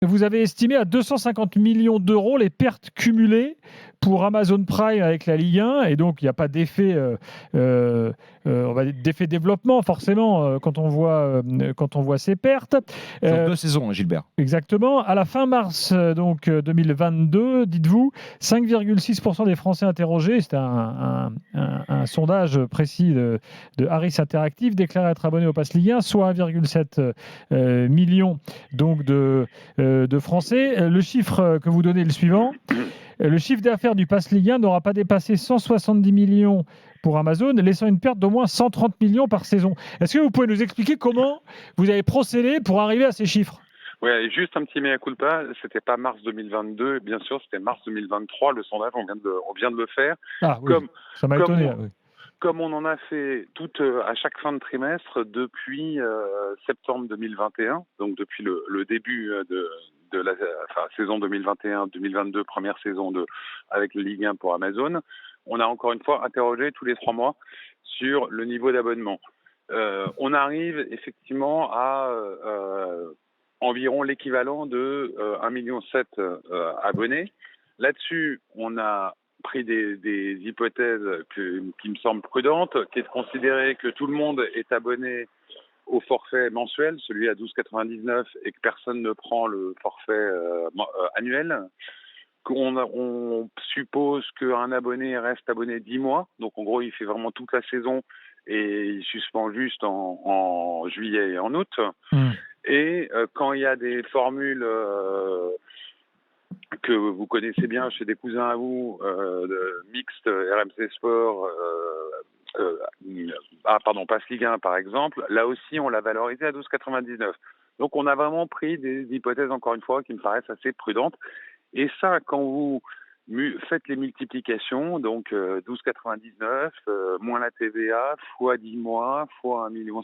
Vous avez estimé à 250 millions d'euros les pertes cumulées pour Amazon Prime avec la Ligue 1, et donc il n'y a pas d'effet, on va dire d'effet développement forcément quand on voit ces pertes. Sur Euh, 2 saisons, Gilbert. Exactement. À la fin mars 2022, dites-vous, 5,6% des Français interrogés, c'était un sondage précis de Harris Interactive, déclarent être abonnés au Pass Ligue 1, soit 1,7 million donc de Français. Le chiffre que vous donnez est le suivant. Le chiffre d'affaires du Pass Ligue 1 n'aura pas dépassé 170 millions pour Amazon, laissant une perte d'au moins 130 millions par saison. Est-ce que vous pouvez nous expliquer comment vous avez procédé pour arriver à ces chiffres? Ouais, juste un petit mea culpa, c'était pas mars 2022, bien sûr, c'était mars 2023, le sondage, on vient de le faire. Ah oui, Comme, ça m'a comme, étonné. on, Oui. comme on en a fait à chaque fin de trimestre depuis septembre 2021, donc depuis le début de la saison 2021-2022, première saison avec le Ligue 1 pour Amazon, on a encore une fois interrogé tous les 3 mois sur le niveau d'abonnement. On arrive effectivement à environ l'équivalent de 1,7 million abonnés. Là-dessus, on a pris des hypothèses qui me semblent prudentes, qui est de considérer que tout le monde est abonné au forfait mensuel, celui à 12,99, et que personne ne prend le forfait annuel. On suppose qu'un abonné reste abonné 10 mois, donc en gros il fait vraiment toute la saison et il suspend juste en juillet et en août. Et quand il y a des formules que vous connaissez bien chez des cousins à vous, mixtes, RMC Sport, Pass Ligue 1 par exemple, là aussi on l'a valorisé à 12,99. Donc on a vraiment pris des hypothèses, encore une fois, qui me paraissent assez prudentes. Et ça, quand vous faites les multiplications, donc 12,99 moins la TVA, fois 10 mois, fois 1,7 million,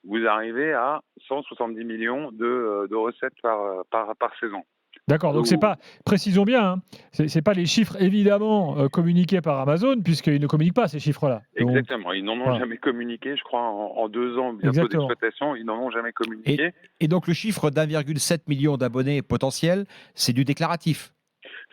vous arrivez à 170 millions de recettes par saison. D'accord, donc c'est pas, précisons bien, hein, c'est pas les chiffres évidemment communiqués par Amazon, puisqu'ils ne communiquent pas ces chiffres-là. Donc, Exactement, ils n'en ont voilà. jamais communiqué, je crois, en 2 ans bientôt Exactement. d'exploitation, ils n'en ont jamais Et, communiqué. et donc le chiffre d'1,7 million d'abonnés potentiels, c'est du déclaratif.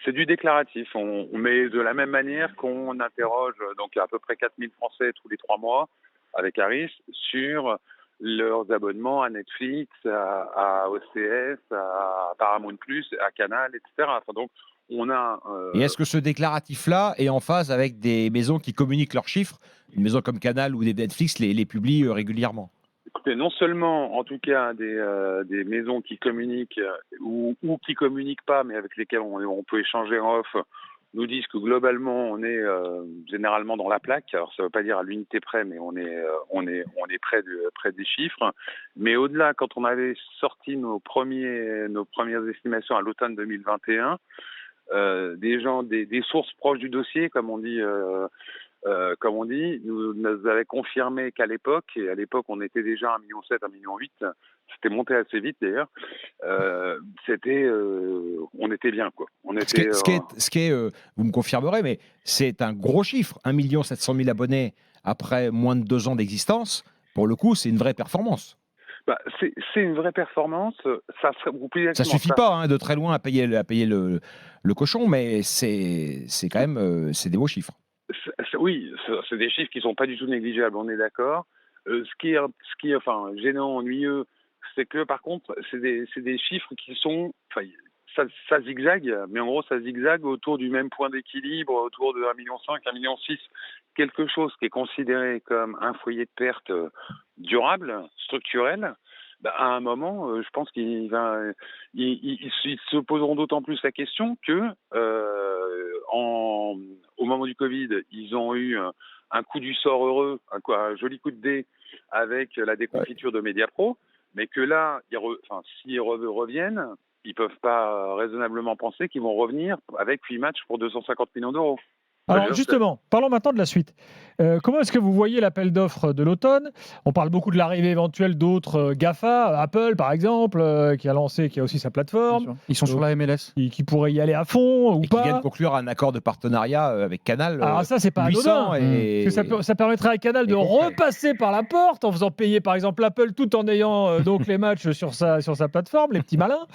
C'est du déclaratif, mais de la même manière qu'on interroge donc à peu près 4000 Français tous les 3 mois avec Harris sur leurs abonnements à Netflix, à OCS, à Paramount+, à Canal, etc. Enfin, donc on a Et est-ce que ce déclaratif-là est en phase avec des maisons qui communiquent leurs chiffres? Une maison comme Canal ou des Netflix les publie régulièrement. écoutez, non seulement en tout cas des maisons qui communiquent ou qui communiquent pas, mais avec lesquelles on peut échanger en off, nous disent que globalement on est généralement dans la plaque. Alors ça ne veut pas dire à l'unité près, mais on est près des chiffres. Mais au-delà, quand on avait sorti nos premières estimations à l'automne 2021, des sources proches du dossier, comme on dit, nous avait confirmé qu'à l'époque, et à l'époque on était déjà à 1,7 million, 1,8 million, c'était monté assez vite d'ailleurs, on était bien quoi. On était, Vous me confirmerez, mais c'est un gros chiffre. 1 700 000 abonnés après moins de 2 ans d'existence. Pour le coup, c'est une vraie performance. c'est une vraie performance. Ça serait, vous pouvez Ça exactement suffit ça. pas de très loin à payer le cochon, mais c'est quand même c'est des beaux chiffres. Oui, c'est des chiffres qui sont pas du tout négligeables, on est d'accord. Ce qui est enfin gênant, ennuyeux, c'est que par contre, c'est des chiffres qui sont, enfin, ça zigzague, mais en gros, ça zigzague autour du même point d'équilibre, autour de 1,5 million, 1,6 million, quelque chose qui est considéré comme un foyer de perte durable, structurel. Bah, à un moment, je pense ils se poseront d'autant plus la question que au moment du Covid, ils ont eu un coup du sort heureux, un joli coup de dé avec la Ouais. déconfiture de Mediapro, mais que là, s'ils reviennent, ils peuvent pas raisonnablement penser qu'ils vont revenir avec 8 matchs pour 250 millions d'euros. Alors justement, parlons maintenant de la suite. Comment est-ce que vous voyez l'appel d'offres de l'automne? On parle beaucoup de l'arrivée éventuelle d'autres GAFA, Apple par exemple, qui a aussi sa plateforme. Ils sont sur la MLS. Qui pourrait y aller à fond ou Et pas. qui vient de conclure un accord de partenariat avec Canal. Alors ça, c'est pas anodin. Et... Parce que ça permettrait à Canal de repasser par la porte en faisant payer par exemple Apple tout en ayant donc les matchs sur sa plateforme, les petits malins.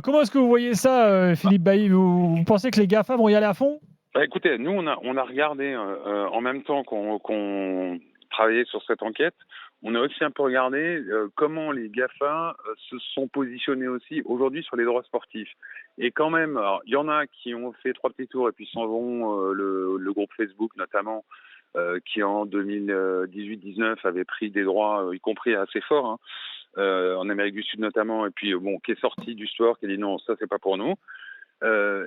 Comment est-ce que vous voyez ça, Philippe Bailly? Vous pensez que les GAFA vont y aller à fond? Écoutez, nous on a regardé en même temps qu'on travaillait sur cette enquête. On a aussi un peu regardé comment les GAFA se sont positionnés aussi aujourd'hui sur les droits sportifs. Et quand même, il y en a qui ont fait 3 petits tours et puis s'en vont, le groupe Facebook notamment, qui en 2018-19 avait pris des droits, y compris assez forts, en Amérique du Sud notamment, et puis qui est sorti du sport, qui a dit non, ça c'est pas pour nous.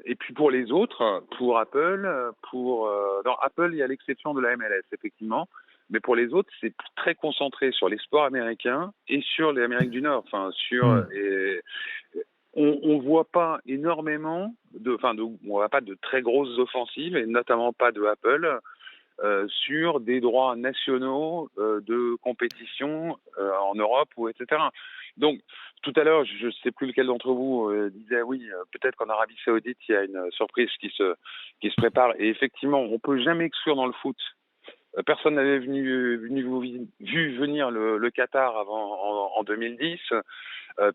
Et puis pour les autres, pour Apple, dans Apple, il y a l'exception de la MLS, effectivement. Mais pour les autres, c'est très concentré sur les sports américains et sur l'Amérique du Nord. Enfin, on voit pas énormément on voit pas de très grosses offensives, et notamment pas de Apple, sur des droits nationaux de compétition en Europe ou etc. Donc, tout à l'heure, je ne sais plus lequel d'entre vous disait oui, peut-être qu'en Arabie Saoudite, il y a une surprise qui se prépare. Et effectivement, on peut jamais exclure dans le foot. Personne n'avait vu venir le Qatar avant en 2010.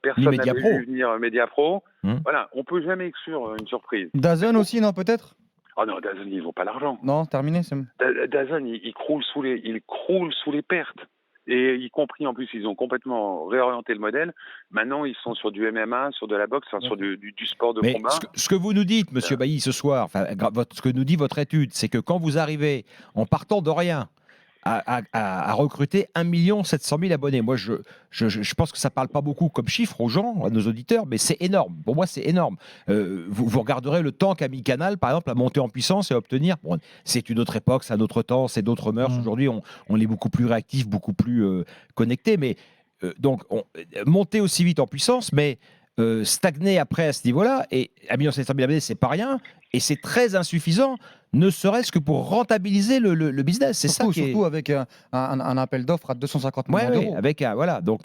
Personne n'avait vu venir Mediapro. Voilà, on peut jamais exclure une surprise. DAZN aussi, non, peut-être? Ah non, DAZN, ils n'ont pas l'argent. Non, terminé. DAZN, il croule sous les pertes. Et y compris, en plus, ils ont complètement réorienté le modèle. Maintenant, ils sont sur du MMA, sur de la boxe, sur du sport de combat. Ce que vous nous dites, Monsieur Bailly, ce soir, ce que nous dit votre étude, c'est que quand vous arrivez, en partant de rien, à recruter 1 700 000 abonnés. Moi, je pense que ça ne parle pas beaucoup comme chiffre aux gens, à nos auditeurs, mais c'est énorme. Pour moi, c'est énorme. Vous regarderez le temps qu'a mis Canal, par exemple, à monter en puissance et à obtenir. Bon, c'est une autre époque, c'est un autre temps, c'est d'autres mœurs. Aujourd'hui, on est beaucoup plus réactif, beaucoup plus connecté. Mais monter aussi vite en puissance, mais stagner après à ce niveau-là, et 1 700 000 abonnés, c'est pas rien, et c'est très insuffisant, ne serait-ce que pour rentabiliser le business. C'est surtout avec un appel d'offres à 250 millions d'euros. Voilà. Donc,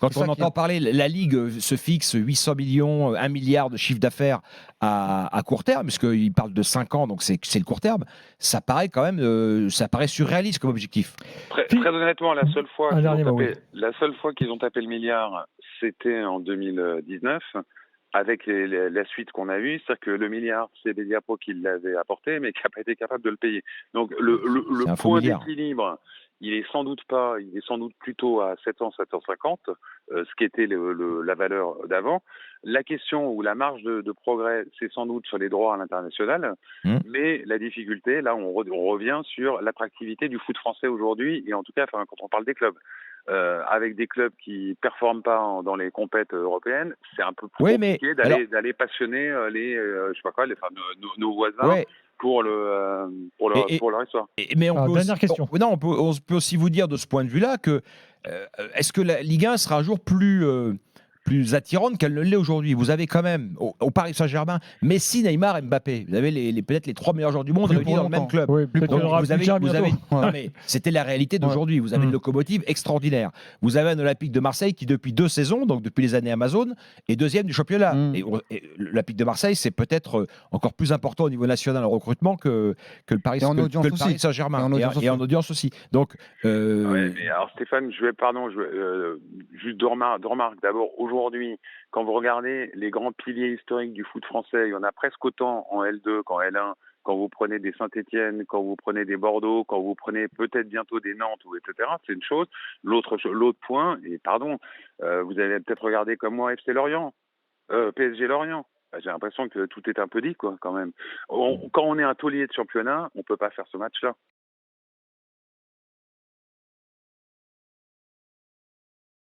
quand on entend parler, la Ligue se fixe 800 millions, 1 milliard de chiffre d'affaires à court terme, puisqu'il parle de 5 ans, donc c'est le court terme. Ça paraît quand même, ça paraît surréaliste comme objectif. Très honnêtement, la seule fois qu'ils ont tapé le milliard, c'était en 2019. Avec la suite qu'on a eue, c'est-à-dire que le milliard, c'est Mediapro qui l'avait apporté, mais qui n'a pas été capable de le payer. Donc le point d'équilibre, il est sans doute plutôt à 700, 750, ce qui était la valeur d'avant. La question ou la marge de progrès, c'est sans doute sur les droits à l'international, mais la difficulté, là, on revient sur l'attractivité du foot français aujourd'hui, et en tout cas, quand on parle des clubs. Avec des clubs qui performent pas dans les compètes européennes, c'est un peu plus compliqué d'aller passionner nos voisins pour leur histoire. Mais dernière question. On peut aussi vous dire de ce point de vue-là que est-ce que la Ligue 1 sera un jour plus attirante qu'elle ne l'est aujourd'hui? Vous avez quand même au Paris Saint-Germain Messi, Neymar, Mbappé. Vous avez peut-être les 3 meilleurs joueurs du monde réunis dans le même club. Oui, non, mais c'était la réalité d'aujourd'hui. Vous avez une locomotive extraordinaire. Vous avez un Olympique de Marseille qui depuis 2 saisons, donc depuis les années Amazon, est 2e du championnat. Et l'Olympique de Marseille, c'est peut-être encore plus important au niveau national en recrutement que le Paris Saint-Germain et en audience aussi. Donc, mais alors Stéphane, juste deux remarques. D'abord, aujourd'hui, quand vous regardez les grands piliers historiques du foot français, il y en a presque autant en L2 qu'en L1. Quand vous prenez des Saint-Étienne, quand vous prenez des Bordeaux, quand vous prenez peut-être bientôt des Nantes, etc., c'est une chose. L'autre point, et pardon, vous allez peut-être regarder comme moi FC Lorient, PSG Lorient. J'ai l'impression que tout est un peu dit, quand même. Quand on est un taulier de championnat, on ne peut pas faire ce match-là.